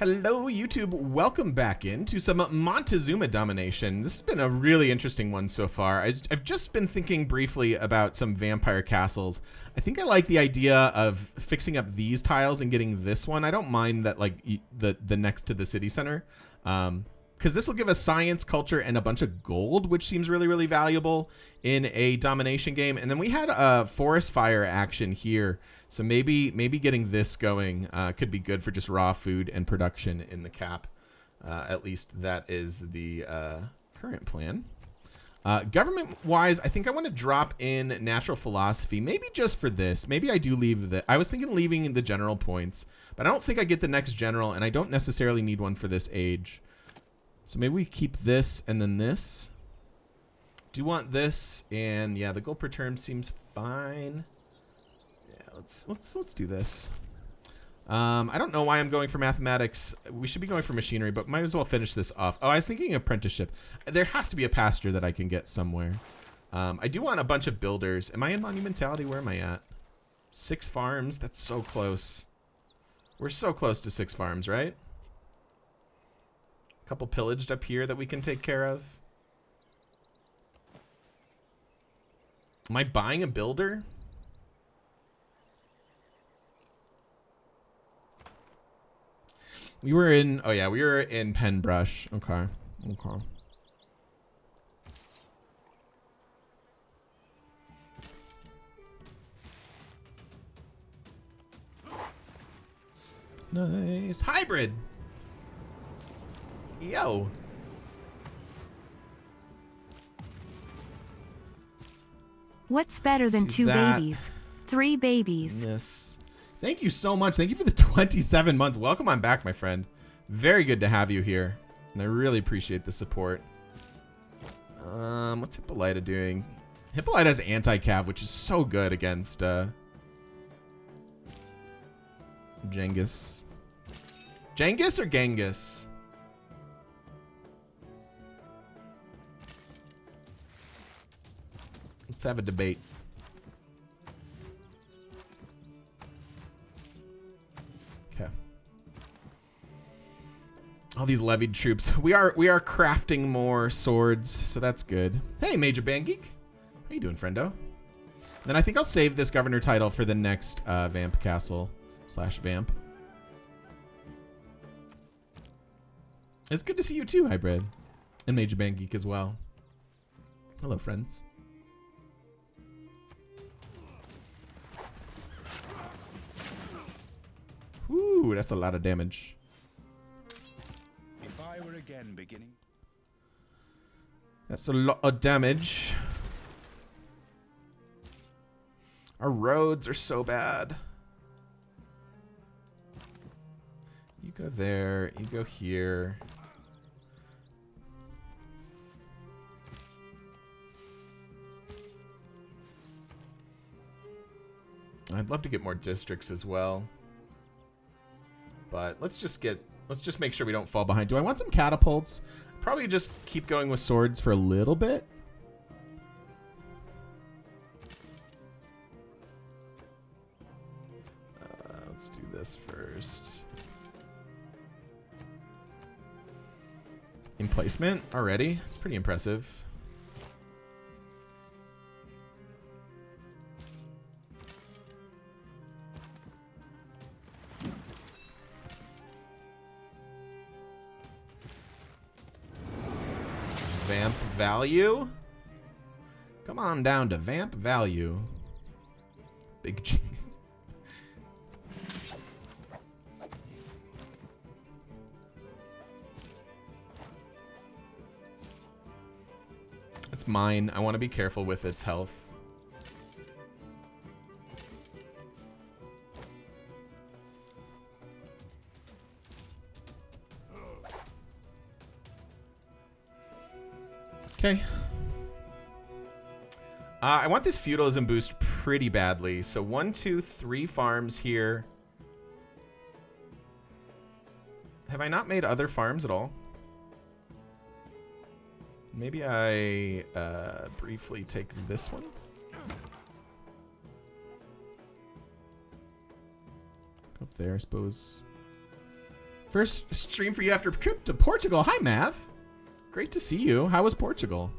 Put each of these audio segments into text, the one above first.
Hello, YouTube. Welcome back into some Montezuma domination. This has been a really interesting one so far. I've just been thinking briefly about some vampire castles. I think I like the idea of fixing up these tiles and getting this one. I don't mind that, like, the next to the city center. Because this will give us science, culture, and a bunch of gold, which seems really, really valuable in a domination game. And then we had a forest fire action here. So maybe getting this going could be good for just raw food and production in the cap. At least that is the current plan. Government-wise, I think I want to drop in natural philosophy, maybe just for this. Maybe I do leave the... I was thinking leaving the general points, but I don't think I get the next general, and I don't necessarily need one for this age. So maybe we keep this and then this. Do want this, and yeah, the gold per term seems fine. Yeah, let's do this. I don't know why I'm going for mathematics. We should be going for machinery, but might as well finish this off. Oh, I was thinking apprenticeship. There has to be a pasture that I can get somewhere. I do want a bunch of builders. Am I in monumentality? Where am I at? 6 farms. That's so close. We're so close to 6 farms, right? Couple pillaged up here that we can take care of. Am I buying a builder? We were in, oh yeah, we were in Penbrush. Okay. Okay. Nice. Hybrid. Yo. What's better than 2 babies? 3 babies. Yes. Thank you so much. Thank you for the 27 months. Welcome on back, my friend. Very good to have you here. And I really appreciate the support. What's Hippolyta doing? Hippolyta has anti-cav, which is so good against Genghis. Genghis or Genghis? Let's have a debate. Okay. All these levied troops. We are crafting more swords, so that's good. Hey, Major Band Geek. How you doing, friendo? Then I think I'll save this governor title for the next Vamp Castle / Vamp. It's good to see you too, Hybrid. And Major Band Geek as well. Hello, friends. Ooh, that's a lot of damage. If I were again beginning. That's a lot of damage. Our roads are so bad. You go there, you go here. I'd love to get more districts as well. But let's just make sure we don't fall behind. Do I want some catapults? Probably just keep going with swords for a little bit. Let's do this first. Emplacement already? It's pretty impressive. Vamp value? Come on down to Vamp value. Big G. It's mine. I want to be careful with its health. Okay. I want this feudalism boost pretty badly. So 1, 2, 3 farms here. Have I not made other farms at all? Maybe I briefly take this one. Up there, I suppose. First stream for you after a trip to Portugal. Hi, Mav. Great to see you. How was Portugal?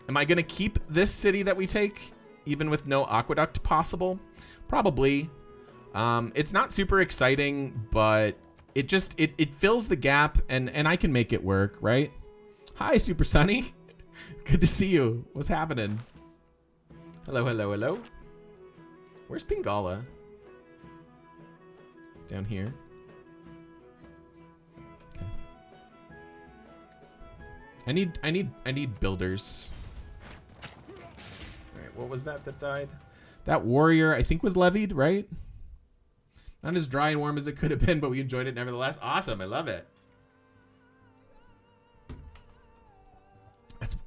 Am I going to keep this city that we take, even with no aqueduct possible? Probably. It's not super exciting, but it just, it fills the gap, and I can make it work, right? Hi, Super Sunny. Good to see you. What's happening? Hello, hello, hello. Where's Pingala? Down here. Okay. I need builders. All right, what was that died? That warrior, I think, was levied, right? Not as dry and warm as it could have been, but we enjoyed it nevertheless. Awesome, I love it.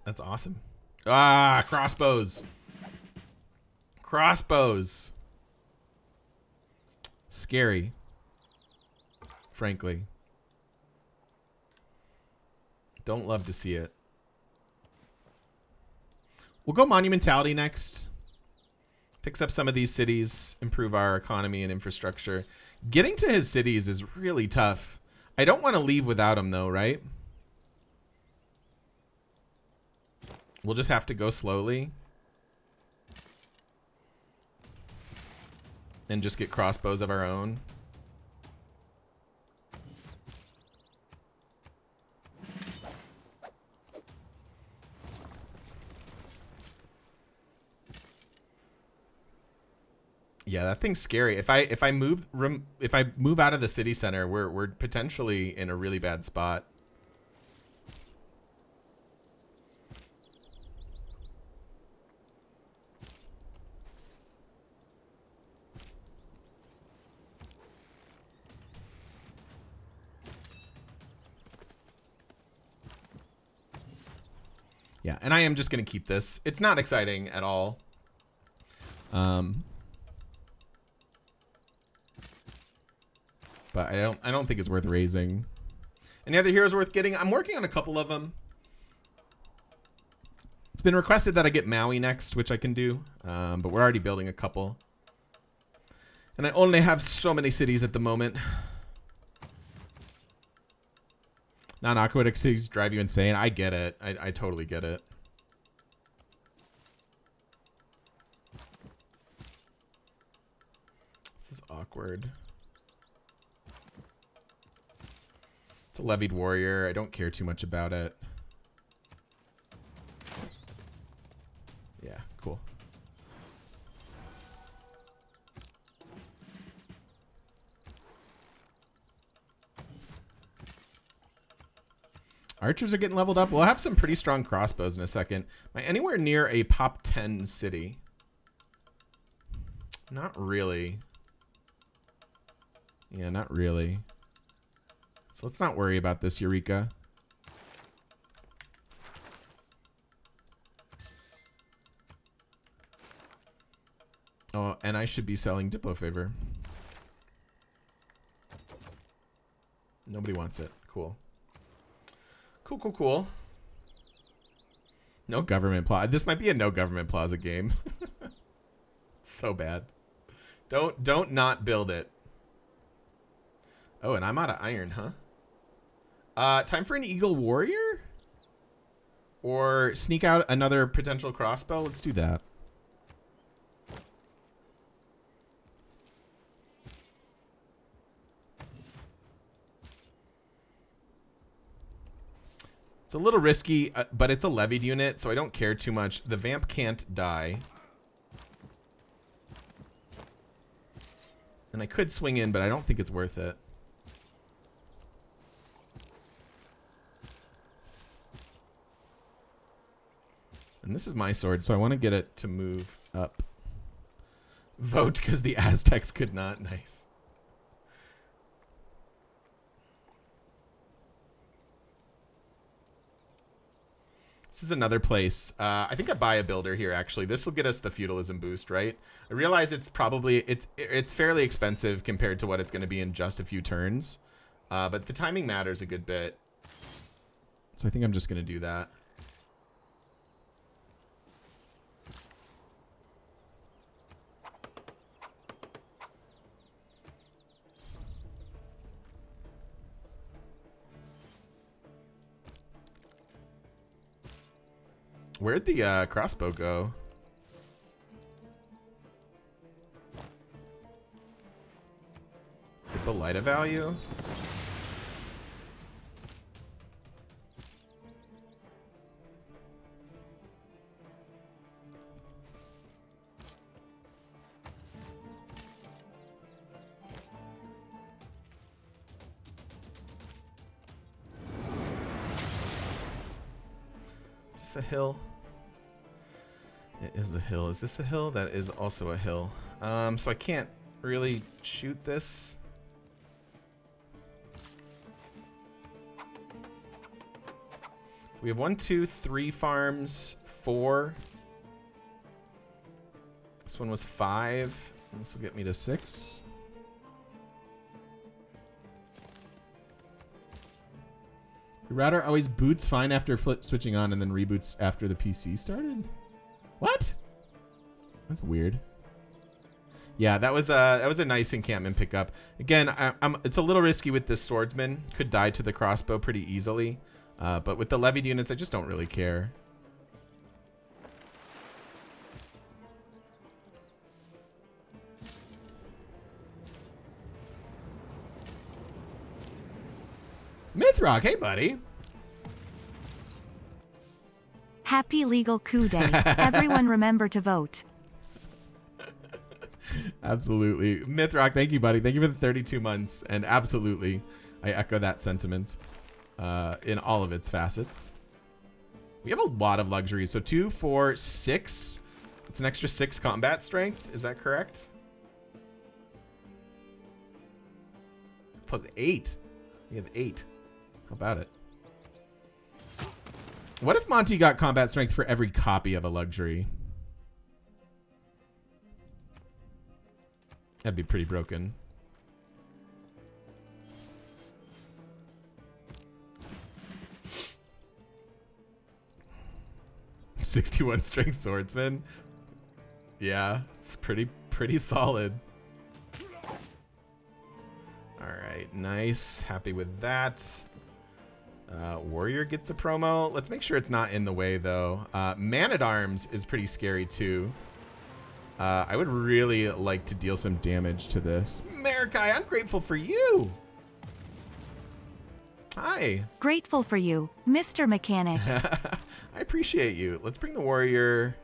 That's awesome. Ah, crossbows. Crossbows. Scary. Frankly. Don't love to see it. We'll go monumentality next. Picks up some of these cities, improve our economy and infrastructure. Getting to his cities is really tough. I don't want to leave without him though, right? We'll just have to go slowly. And just get crossbows of our own. Yeah, that thing's scary. If I move out of the city center, we're potentially in a really bad spot. Yeah, and I am just gonna keep this. It's not exciting at all. But I don't think it's worth raising. Any other heroes worth getting? I'm working on a couple of them. It's been requested that I get Maui next, which I can do. But we're already building a couple. And I only have so many cities at the moment. Non-aquatic cities drive you insane. I get it. I totally get it. This is awkward. It's a levied warrior. I don't care too much about it. Yeah, cool. Archers are getting leveled up. We'll have some pretty strong crossbows in a second. Am I anywhere near a pop 10 city? Not really. Yeah, not really. So let's not worry about this, Eureka. Oh, and I should be selling Diplo Favor. Nobody wants it. Cool. Cool, cool, cool. No government plaza. This might be a no government plaza game. So bad. Don't not build it. Oh, and I'm out of iron, huh? Time for an Eagle Warrior? Or sneak out another potential crossbow? Let's do that. It's a little risky, but it's a levied unit, so I don't care too much. The vamp can't die. And I could swing in, but I don't think it's worth it. And this is my sword, so I want to get it to move up. Vote because the Aztecs could not. Nice. This is another place. I think I buy a builder here, actually. This will get us the feudalism boost, right? I realize it's probably, it's fairly expensive compared to what it's going to be in just a few turns. But the timing matters a good bit. So I think I'm just going to do that. Where'd the crossbow go? Get the Lyta value. Is this a hill? It is a hill. Is this a hill? That is also a hill. So I can't really shoot this. We have 1, 2, 3 farms, 4. This one was 5. This will get me to 6. The router always boots fine after switching on and then reboots after the PC started? What? That's weird. Yeah, that was a nice encampment pickup. Again, it's a little risky with this swordsman. Could die to the crossbow pretty easily. But with the levied units, I just don't really care. Mythrock, hey buddy. Happy legal coup day. Everyone remember to vote. Absolutely. Mythrock, thank you, buddy. Thank you for the 32 months. And absolutely, I echo that sentiment in all of its facets. We have a lot of luxuries. So 2, 4, 6. It's an extra 6 combat strength. Is that correct? Plus 8. We have 8. How about it? What if Monty got combat strength for every copy of a luxury? That'd be pretty broken. '61 strength swordsman. Yeah, it's pretty solid. All right, nice. Happy with that. Warrior gets a promo. Let's make sure it's not in the way though. Man-at-Arms is pretty scary too. I would really like to deal some damage to this. Marikai, I'm grateful for you. Hi. Grateful for you, Mr. Mechanic. I appreciate you. Let's bring the warrior.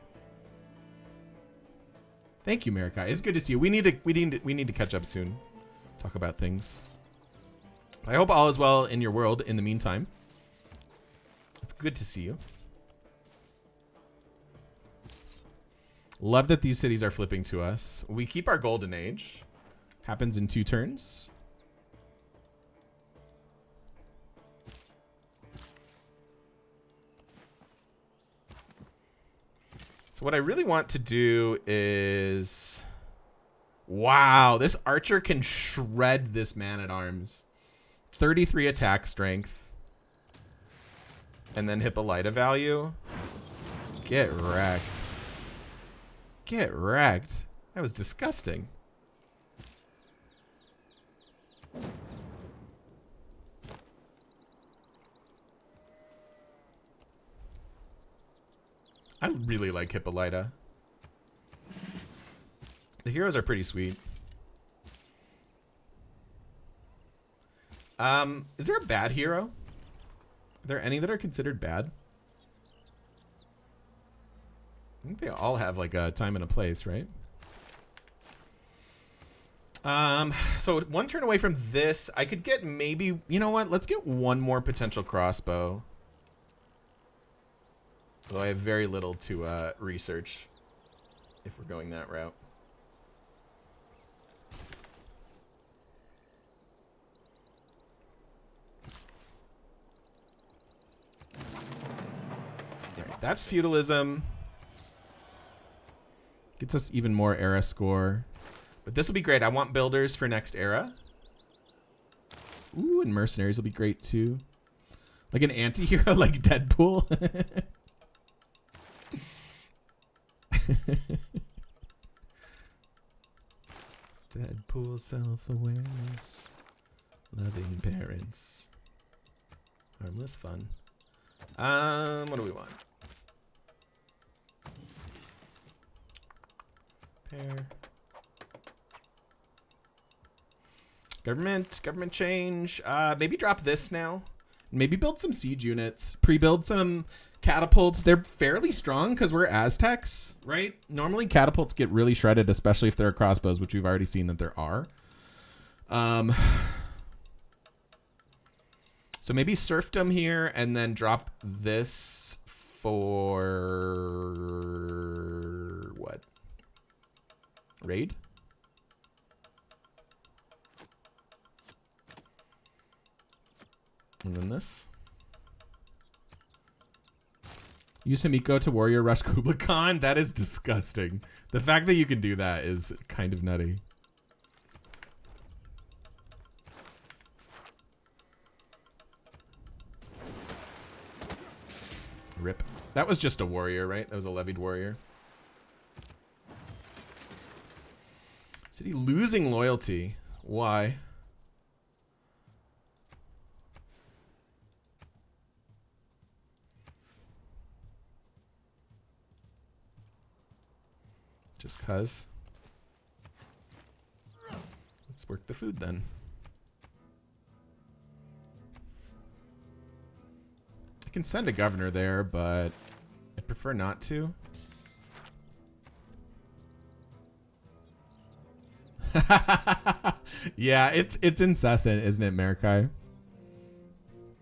Thank you, Marikai. It's good to see you. We need to catch up soon. Talk about things. I hope all is well in your world in the meantime. It's good to see you. Love that these cities are flipping to us. We keep our golden age. Happens in 2 turns. So what I really want to do is... Wow, this archer can shred this man-at-arms. 33 attack strength. And then Hippolyta value. Get wrecked. Get wrecked. That was disgusting. I really like Hippolyta. The heroes are pretty sweet. Is there a bad hero? Are there any that are considered bad? I think they all have like a time and a place, right? So 1 turn away from this, I could get maybe, you know what? Let's get 1 more potential crossbow. Although I have very little to research if we're going that route. Alright, that's feudalism. Gets us even more era score. But this will be great. I want builders for next era. Ooh, and mercenaries will be great too. Like an anti-hero like Deadpool. Deadpool self-awareness. Loving parents. Harmless fun. What do we want? Repair. Government change. Maybe drop this now. Maybe build some siege units. Pre-build some catapults. They're fairly strong because we're Aztecs, right? Normally catapults get really shredded, especially if there are crossbows, which we've already seen that there are. So maybe serfdom here and then drop this for what? Raid? And then this. Use Himiko to warrior rush Kublai Khan? That is disgusting. The fact that you can do that is kind of nutty. Rip. That was just a warrior, right? That was a levied warrior. City losing loyalty. Why? Just cuz. Let's work the food then. I can send a governor there, but I prefer not to. Yeah, it's incessant, isn't it, Marikai?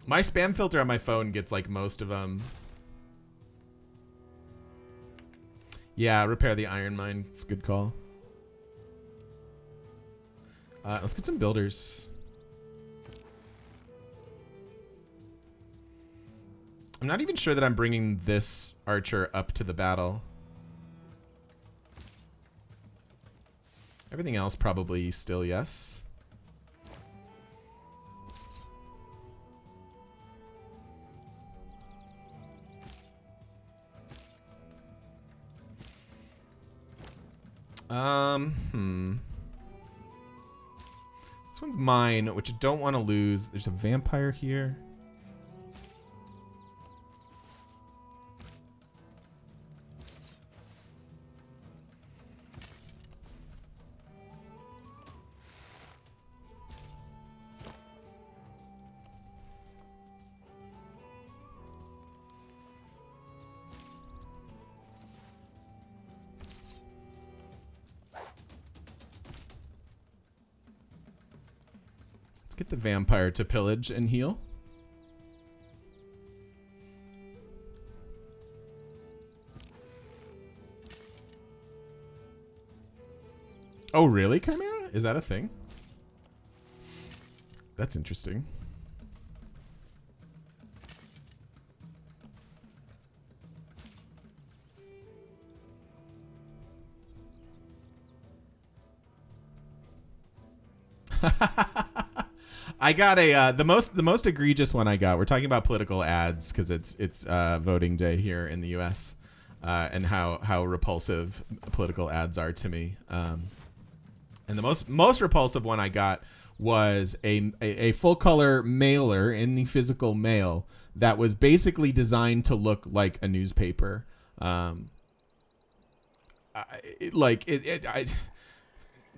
My spam filter on my phone gets like most of them. Yeah, repair the iron mine. It's a good call. Let's get some builders. I'm not even sure that I'm bringing this archer up to the battle. Everything else probably still yes. This one's mine, which I don't want to lose. There's a vampire here. Get the vampire to pillage and heal. Oh, really, Chimera? Is that a thing? That's interesting. I got a the most egregious one I got. We're talking about political ads because it's voting day here in the U.S. And how repulsive political ads are to me. And the most repulsive one I got was a full color mailer in the physical mail that was basically designed to look like a newspaper.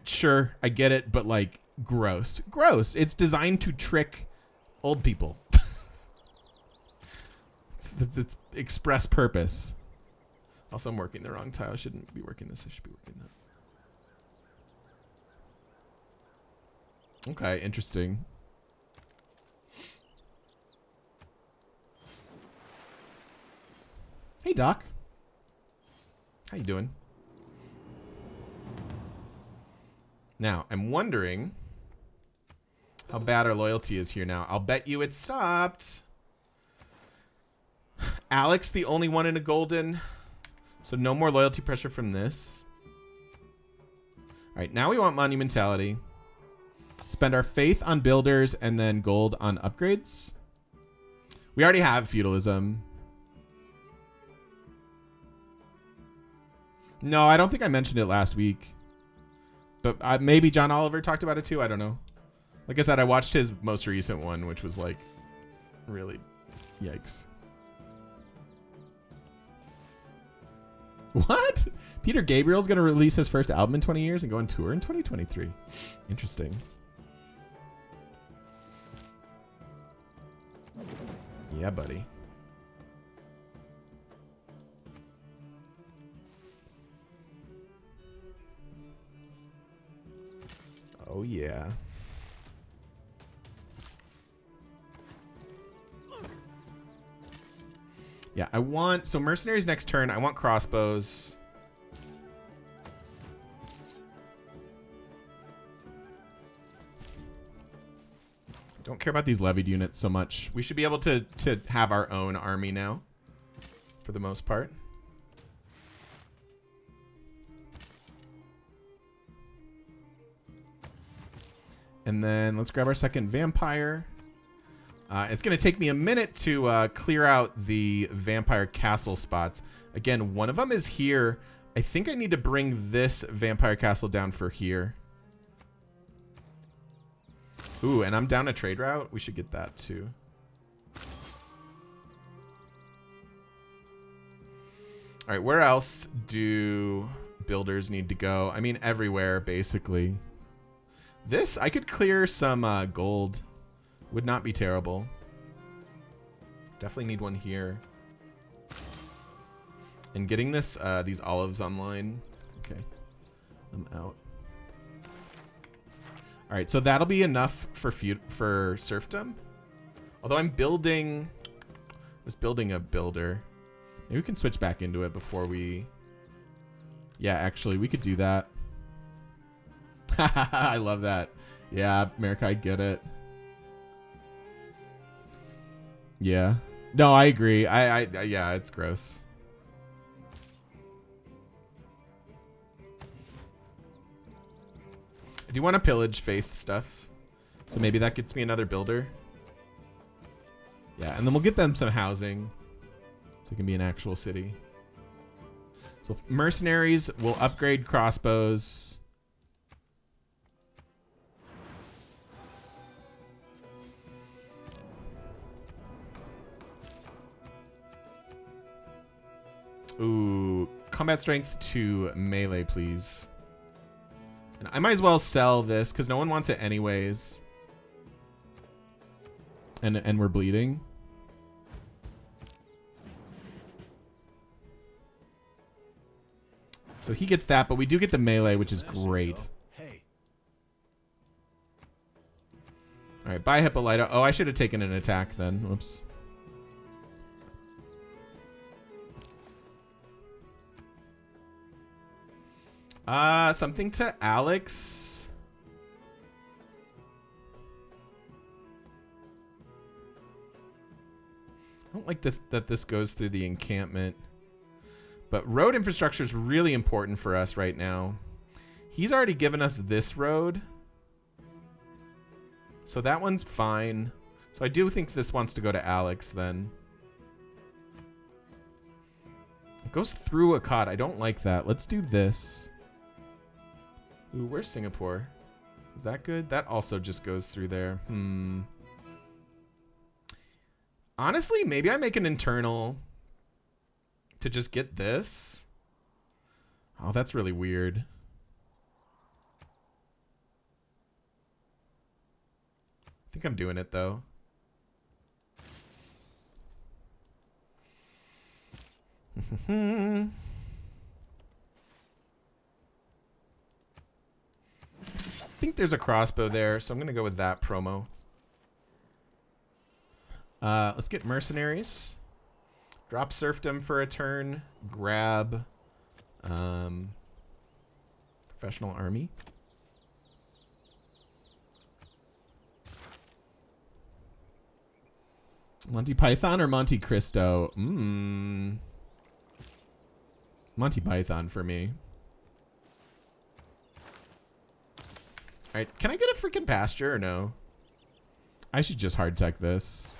Sure, I get it, but like. Gross. It's designed to trick old people. it's express purpose. Also, I'm working the wrong tile. I shouldn't be working this. I should be working that. Okay, interesting. Hey, Doc. How you doing? Now, I'm wondering how bad our loyalty is here now. I'll bet you it stopped. Alex, the only one in a golden. So no more loyalty pressure from this. All right, now we want monumentality. Spend our faith on builders and then gold on upgrades. We already have feudalism. No, I don't think I mentioned it last week. But maybe John Oliver talked about it too. I don't know. Like I said, I watched his most recent one, which was like really yikes. What? Peter Gabriel's going to release his first album in 20 years and go on tour in 2023. Interesting. Yeah, buddy. Oh, yeah. Yeah, I want... So mercenaries next turn. I want crossbows. Don't care about these levied units so much. We should be able to have our own army now. For the most part. And then let's grab our second vampire. It's going to take me a minute to clear out the vampire castle spots. Again, one of them is here. I think I need to bring this vampire castle down for here. Ooh, and I'm down a trade route. We should get that too. All right, where else do builders need to go? I mean, everywhere, basically. This, I could clear some gold. Would not be terrible. Definitely need one here. And getting this, these olives online. Okay, I'm out. All right, so that'll be enough for serfdom. Although I was building a builder. Maybe we can switch back into it before we... Yeah, actually, we could do that. I love that. Yeah, America, I get it. Yeah. No, I agree. Yeah, it's gross. I do want to pillage faith stuff. So maybe that gets me another builder. Yeah, and then we'll get them some housing. So it can be an actual city. So mercenaries will upgrade crossbows. Ooh, combat strength to melee, please. And I might as well sell this because no one wants it anyways. And we're bleeding. So he gets that, but we do get the melee, which is great. Hey. All right, bye Hippolyta. Oh, I should have taken an attack then. Whoops. Something to Alex. I don't like this that this goes through the encampment. But road infrastructure is really important for us right now. He's already given us this road. So that one's fine. So I do think this wants to go to Alex then. It goes through a cod. I don't like that. Let's do this. Ooh, where's Singapore? Is that good? That also just goes through there. Honestly, maybe I make an internal to just get this. Oh, that's really weird. I think I'm doing it though. I think there's a crossbow there, so I'm going to go with that promo. Let's get mercenaries. Drop serfdom for a turn. Grab professional army. Monty Python or Monte Cristo? Monty Python for me. Alright, can I get a freaking pasture or no? I should just hard tech this.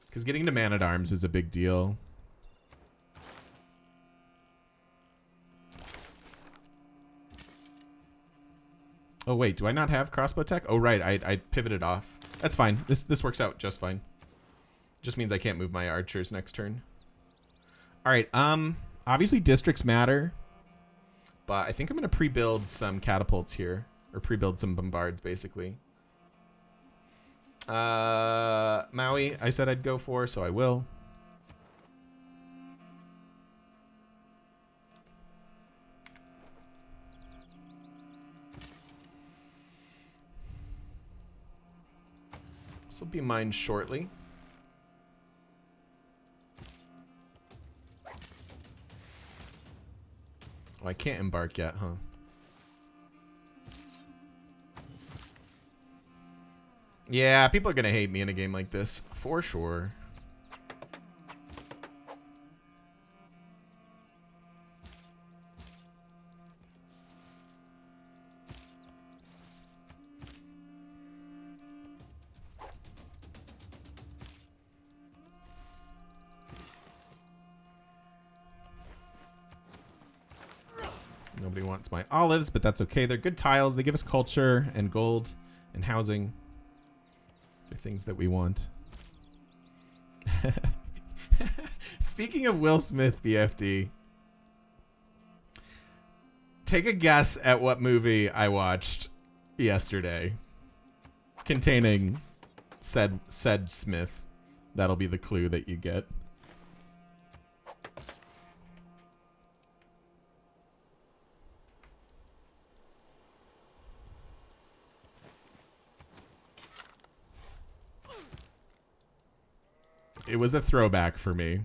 Because getting to Man-at-Arms is a big deal. Oh wait, do I not have crossbow tech? Oh right, I pivoted off. That's fine. This works out just fine. Just means I can't move my archers next turn. Alright, Obviously, districts matter. But I think I'm going to pre-build some catapults here. Or pre-build some bombards, basically. Maui, I said I'd go for, so I will. This will be mine shortly. Oh, I can't embark yet, huh? Yeah, people are gonna hate me in a game like this, for sure. Nobody wants my olives, but that's okay. They're good tiles. They give us culture and gold and housing. They're things that we want. Speaking of Will Smith, BFD, take a guess at what movie I watched yesterday containing said Smith. That'll be the clue that you get. It was a throwback for me.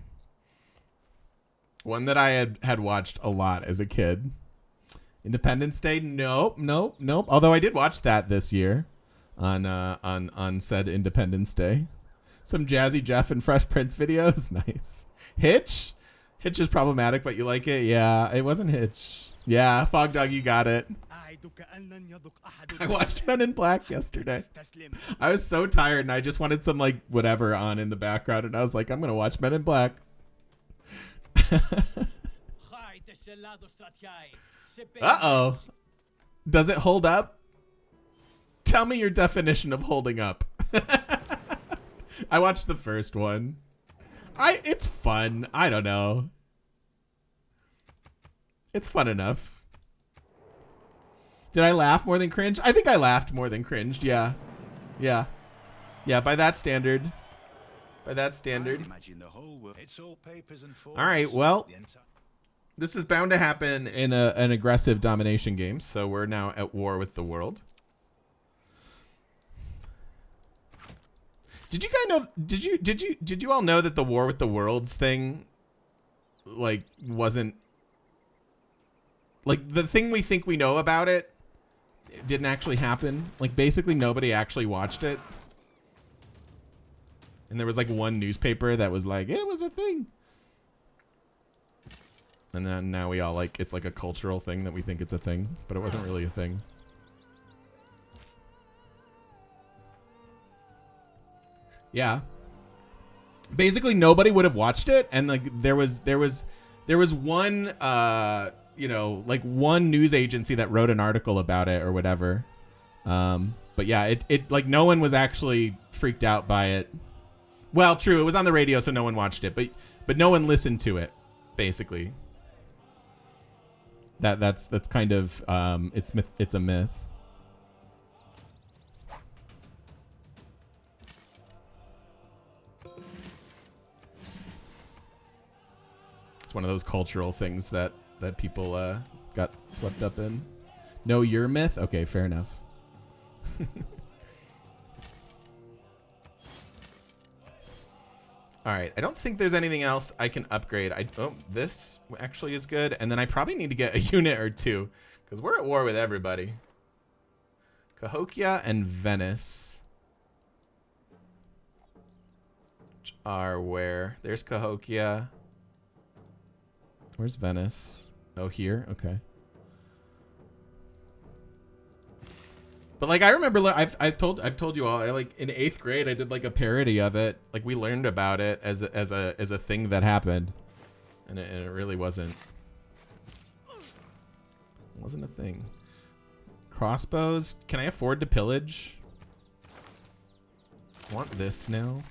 One that I had watched a lot as a kid. Independence Day? Nope. Although I did watch that this year on said Independence Day. Some Jazzy Jeff and Fresh Prince videos. Nice. Hitch? Hitch is problematic, but you like it? Yeah, it wasn't Hitch. Yeah, Fog Dog, you got it. I watched Men in Black yesterday. I was so tired and I just wanted some like whatever on in the background and I was like, I'm gonna watch Men in Black. Uh-oh. Does it hold up? Tell me your definition of holding up. I watched the first one. It's fun. I don't know. It's fun enough. Did I laugh more than cringe? I think I laughed more than cringed. Yeah. Yeah. Yeah, by that standard. By that standard. All right, well, this is bound to happen in an aggressive domination game, so we're now at war with the world. Did you guys know did you all know that the war with the worlds thing like wasn't like the thing we think we know about it didn't actually happen? Like basically nobody actually watched it. And there was like one newspaper that was like, it was a thing. And then now we all like, it's like a cultural thing that we think it's a thing, but it wasn't really a thing. Yeah. Basically nobody would have watched it. And like there was one, you know, like one news agency that wrote an article about it or whatever. But yeah, it like no one was actually freaked out by it. Well, true, it was on the radio, so no one watched it, but no one listened to it, basically. That's kind of it's a myth. It's one of those cultural things that people got swept up in. No, your myth? Okay, fair enough. All right, I don't think there's anything else I can upgrade. Oh, this actually is good. And then I probably need to get a unit or two because we're at war with everybody. Cahokia and Venice. Which are where? There's Cahokia. Where's Venice? Oh, here? Okay. But like I remember, I've told you all. I like in 8th grade, I did like a parody of it. Like we learned about it as a thing that happened, and it really wasn't a thing. Crossbows. Can I afford to pillage? I want this now.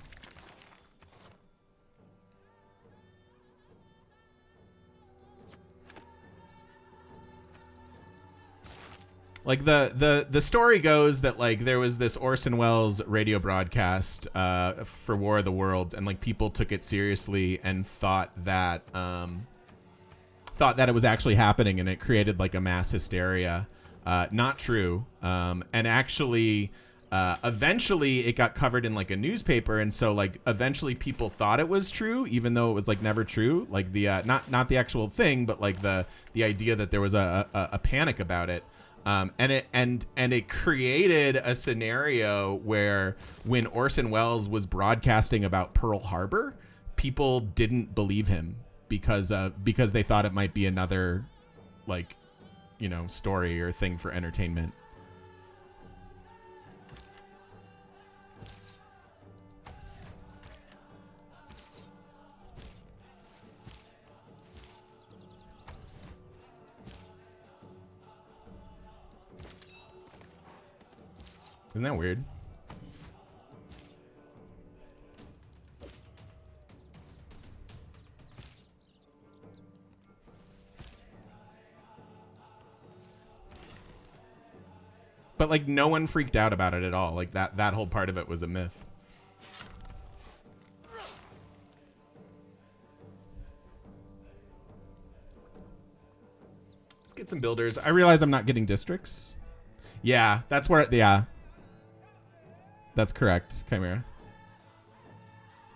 Like the story goes that like there was this Orson Welles radio broadcast for War of the Worlds, and like people took it seriously and thought that it was actually happening, and it created like a mass hysteria. Not true. And actually, eventually it got covered in like a newspaper, and so like eventually people thought it was true, even though it was like never true. Like the not the actual thing, but like the idea that there was a panic about it. And it created a scenario where when Orson Welles was broadcasting about Pearl Harbor, people didn't believe him because they thought it might be another like, you know, story or thing for entertainment. Isn't that weird? But like no one freaked out about it at all. Like that whole part of it was a myth. Let's get some builders. I realize I'm not getting districts. Yeah, that's where, yeah. That's correct, Chimera.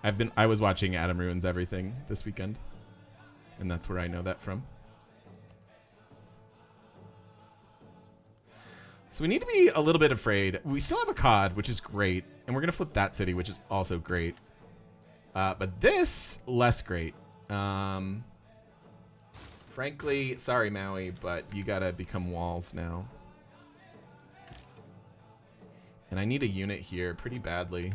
I was watching Adam Ruins Everything this weekend, and that's where I know that from. So we need to be a little bit afraid. We still have a COD, which is great, and we're gonna flip that city, which is also great. But this, less great. Frankly, sorry Maui, but you gotta become walls now. And I need a unit here pretty badly.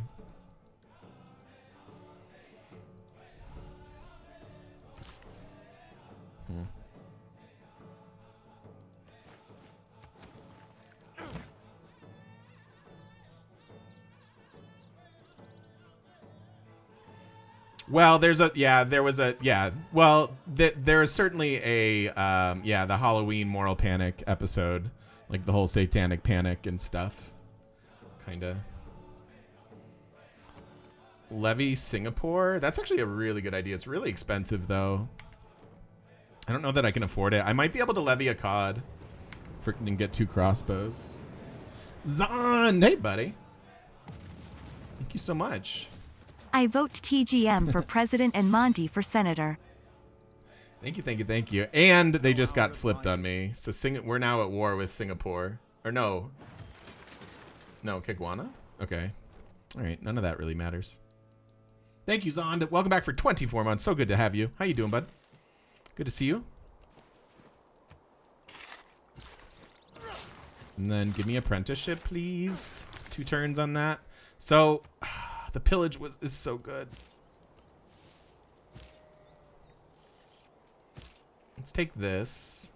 Well, there is certainly a, the Halloween moral panic episode, like the whole satanic panic and stuff. Kinda. Levy Singapore. That's actually a really good idea. It's really expensive though. I don't know that I can afford it. I might be able to levy a COD and get 2 crossbows. Zon, hey buddy. Thank you so much. I vote TGM for president and Monty for senator. Thank you. And they just got flipped on me. So we're now at war with Singapore. Or no, Kigwana? Okay. All right, none of that really matters. Thank you, Zond. Welcome back for 24 months. So good to have you. How you doing, bud? Good to see you. And then give me apprenticeship, please. 2 turns on that. So, the pillage is so good. Let's take this.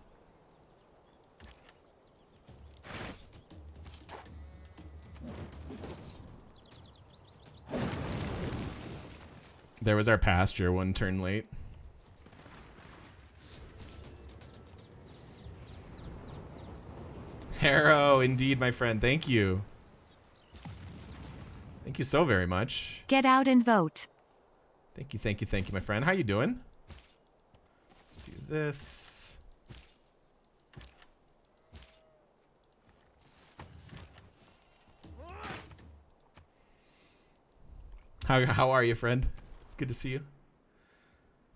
There was our pasture 1 turn late. Harrow, indeed, my friend. Thank you. Thank you so very much. Get out and vote. Thank you, my friend. How you doing? Let's do this. How are you, friend? It's good to see you.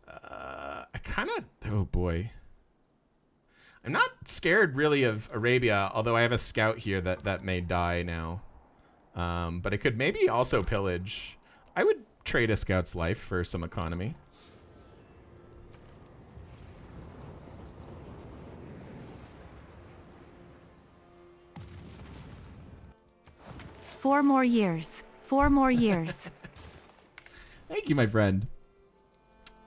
I kind of... Oh, boy. I'm not scared, really, of Arabia, although I have a scout here that may die now. But it could maybe also pillage. I would trade a scout's life for some economy. Four more years. Thank you, my friend.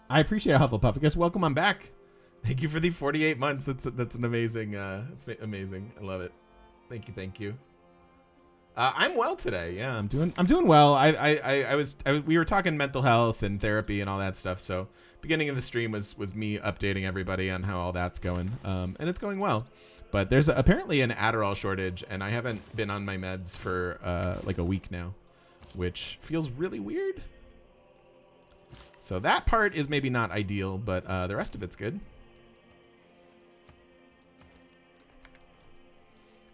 I appreciate Hufflepuff. I guess welcome on back. Thank you for the 48 months. That's an amazing. That's amazing. I love it. Thank you. I'm well today. Yeah, I'm doing well. We were talking mental health and therapy and all that stuff. So beginning of the stream was me updating everybody on how all that's going. And it's going well. But there's apparently an Adderall shortage, and I haven't been on my meds for like a week now, which feels really weird. So that part is maybe not ideal, but the rest of it's good.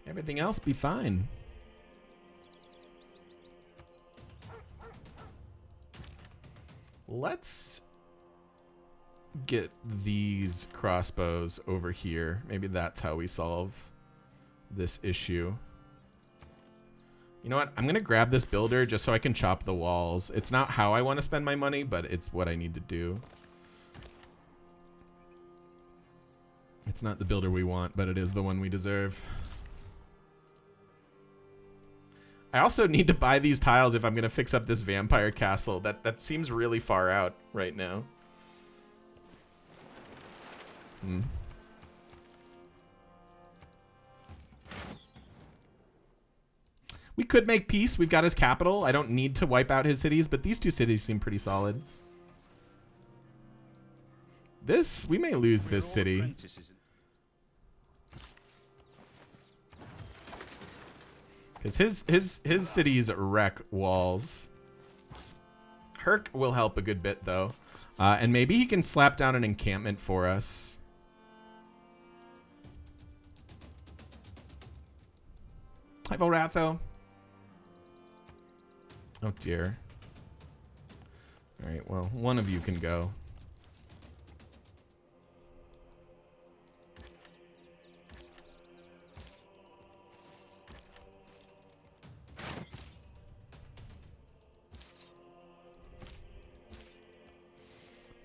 Everything else be fine. Let's get these crossbows over here. Maybe that's how we solve this issue. You know what? I'm going to grab this builder just so I can chop the walls. It's not how I want to spend my money, but it's what I need to do. It's not the builder we want, but it is the one we deserve. I also need to buy these tiles if I'm going to fix up this vampire castle. That seems really far out right now. We could make peace. We've got his capital. I don't need to wipe out his cities, but these two cities seem pretty solid. We may lose this city. Because his cities wreck walls. Herc will help a good bit, though. And maybe he can slap down an encampment for us. Hi, Volratho. Oh, dear. All right, well, one of you can go.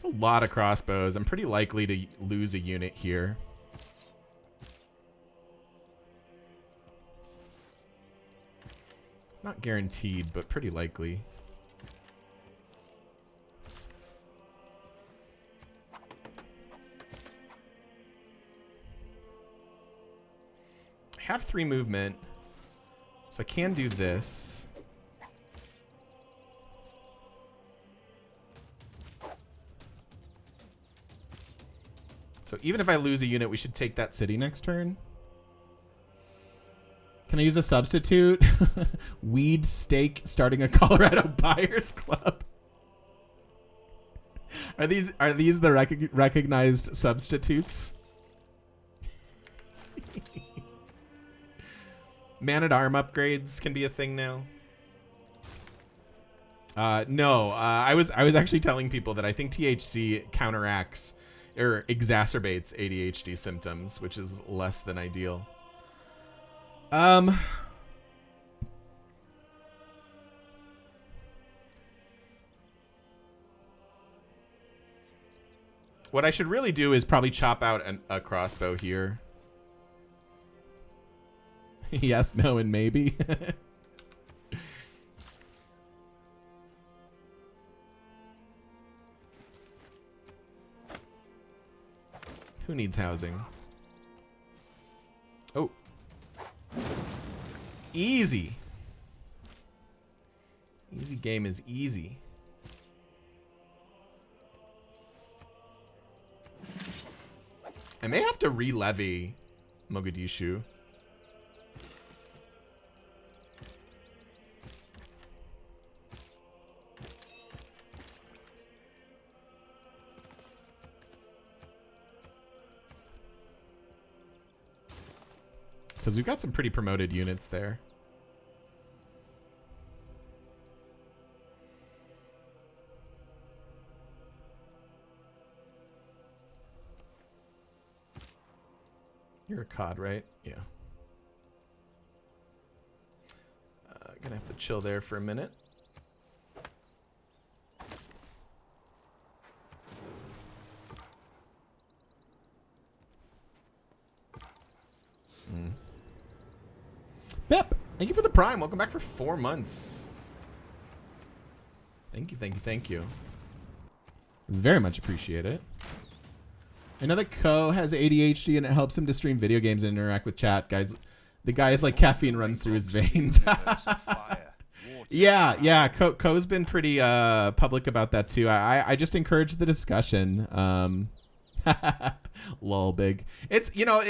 A lot of crossbows. I'm pretty likely to lose a unit here. Not guaranteed, but pretty likely. I have 3 movement, so I can do this. So even if I lose a unit, we should take that city next turn. Can I use a substitute? Weed steak starting a Colorado Buyers Club. Are these the recognized substitutes? Man-at-arm upgrades can be a thing now. No, I was actually telling people that I think THC counteracts or exacerbates ADHD symptoms, which is less than ideal. What I should really do is probably chop out a crossbow here. Yes, no, and maybe. Who needs housing? Oh. Easy. Easy game is easy. I may have to re-levy Mogadishu. Because we've got some pretty promoted units there. You're a COD, right? Yeah. Gonna have to chill there for a minute. Pep, thank you for the Prime. Welcome back for 4 months. Thank you, thank you, thank you. Very much appreciate it. I know that Ko has ADHD and it helps him to stream video games and interact with chat. Guys, the guy is like caffeine runs through his veins. Yeah. Ko's been pretty public about that too. I just encourage the discussion. Lol, big. It's, you know,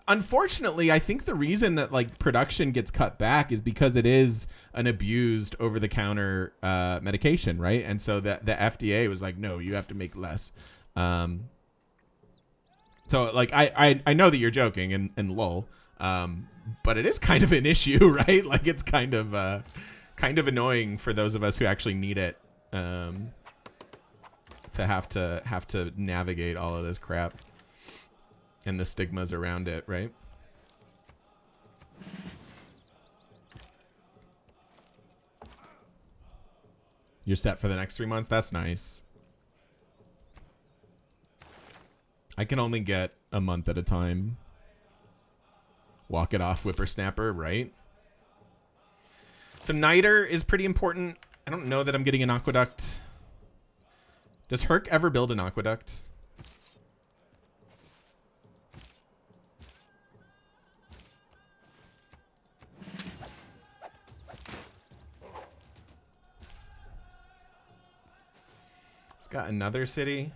unfortunately, I think the reason that like production gets cut back is because it is an abused over-the-counter medication, right? And so the FDA was like, no, you have to make less. So like I know that you're joking and lol, but it is kind of an issue, right? Like it's kind of annoying for those of us who actually need it, to have to navigate all of this crap and the stigmas around it, right? You're set for the next 3 months. That's nice. I can only get a month at a time. Walk it off, whippersnapper, right? So Niter is pretty important. I don't know that I'm getting an aqueduct. Does Herc ever build an aqueduct? It's got another city.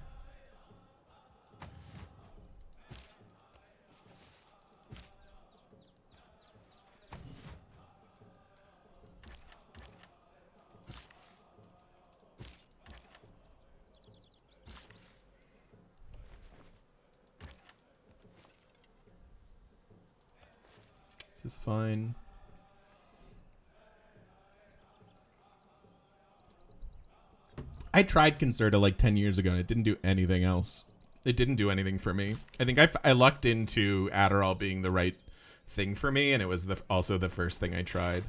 This is fine. I tried Concerta like 10 years ago and it didn't do anything else. It didn't do anything for me. I think I lucked into Adderall being the right thing for me, and it was also the first thing I tried.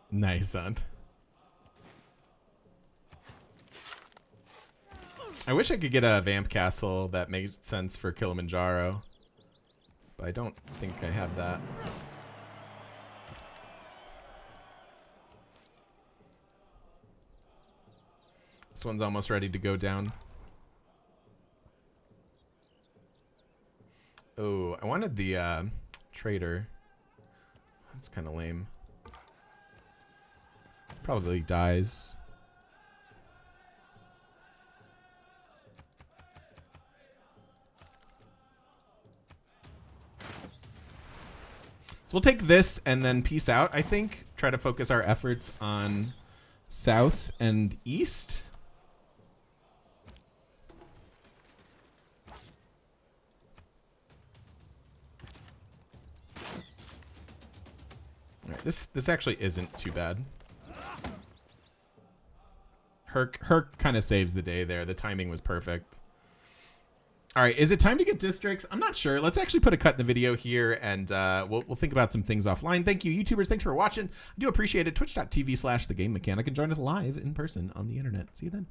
Nice, son. I wish I could get a vamp castle that makes sense for Kilimanjaro, but I don't think I have that. This one's almost ready to go down. Oh, I wanted the trader. That's kind of lame. Probably dies. So we'll take this and then peace out, I think. Try to focus our efforts on south and east. All right, this actually isn't too bad. Herc kind of saves the day there. The timing was perfect. All right, is it time to get districts? I'm not sure. Let's actually put a cut in the video here, and we'll think about some things offline. Thank you, YouTubers. Thanks for watching. I do appreciate it. Twitch.tv/thegamemechanic, and join us live in person on the internet. See you then.